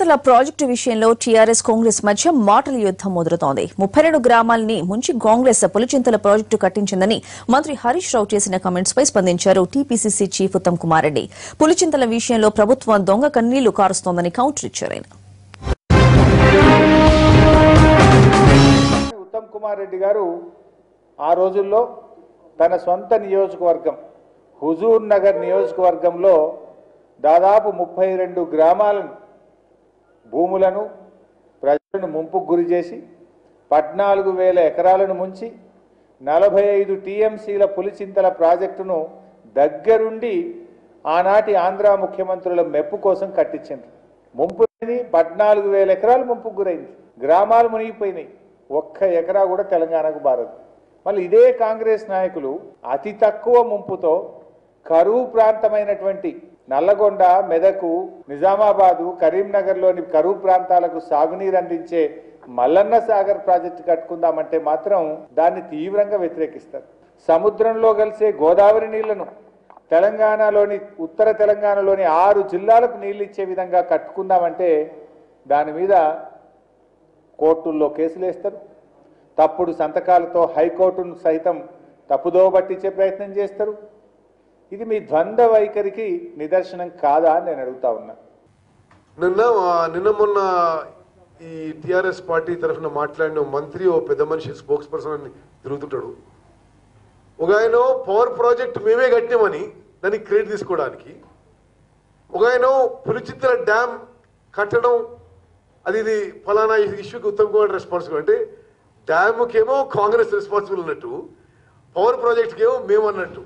Pulichintala project విషయంలో TRS Congress మధ్య మాటల యుద్దం ముదురుతోంది. 32 గ్రామాలని ముంచి కాంగ్రెస్ పులిచింతల ప్రాజెక్టు కట్టించిందని మంత్రి హరీష్ రావు చేసిన కామెంట్స్ పై స్పందించారు టీపీసీసీ చీఫ్ ఉత్తమ్ కుమార్ రెడ్డి. పులిచింతల విషయంలో ప్రభుత్వం దొంగ కన్నీళ్లు కారుస్తోందని కౌంటర్ ఇచ్చారు. ఉత్తమ్ కుమార్ రెడ్డి గారు ఆ రోజుల్లో తన సొంత నియోజకవర్గం హుజూర్ నగర్ నియోజకవర్గంలో దాదాపు 32 గ్రామాలను భూములను ప్రజలను ముంపుకు గురి చేసి 14,000 ఎకరాలను ముంచి 45 టీఎంసీల పులిచింతల ప్రాజెక్టును దగ్గరుండి ఆనాటి ఆంధ్ర ముఖ్యమంత్రుల మెప్పు కోసం కట్టించారు. ముంపు 14,000 ఎకరాలు ముంపుకు గురైంది. గ్రామాలు మునిగిపోయినాయి. ఒక్క ఎకరా కూడా తెలంగాణకు బారదు. మళ్ళీ ఇదే కాంగ్రెస్ నాయకులు అతి తక్కువ ముంపుతో కరువు ప్రాంతమైనటువంటి నల్లగొండ, మెదకు, నిజామాబాదు, కరీంనగర్లోని కరువు ప్రాంతాలకు సాగునీరు అందించే మల్లన్న సాగర్ ప్రాజెక్టు కట్టుకుందామంటే మాత్రం దాన్ని తీవ్రంగా వ్యతిరేకిస్తారు. సముద్రంలో కలిసే గోదావరి నీళ్లను తెలంగాణలోని ఉత్తర తెలంగాణలోని 6 జిల్లాలకు నీళ్లు ఇచ్చే విధంగా కట్టుకుందామంటే దాని మీద కోర్టుల్లో కేసులు వేస్తారు. తప్పుడు సంతకాలతో హైకోర్టును సైతం తప్పుదోవ పట్టించే ప్రయత్నం చేస్తారు. ఇది మీ ద్వంద్వ వైఖరికి నిదర్శనం కాదా అని నేను అడుగుతా ఉన్నా. నిన్న మొన్న ఈ టిఆర్ఎస్ పార్టీ తరఫున మాట్లాడిన మంత్రి ఓ పెద్ద మనిషి స్పోక్స్ పర్సన్ అని తిరుగుతుంటాడు. ఒక ఆయన పవర్ ప్రాజెక్ట్ మేమే కట్టామని దానికి క్రెడిట్ తీసుకోవడానికి, ఒక ఆయన పులిచింతల డ్యామ్ కట్టడం ఇది ఫలానా ఇష్యూకి ఉత్తమ్ కుమార్ రెస్పాన్సిబుల్ అంటే డ్యామ్కేమో కాంగ్రెస్ రెస్పాన్సిబుల్ అన్నట్టు, పవర్ ప్రాజెక్ట్కేమో మేము అన్నట్టు.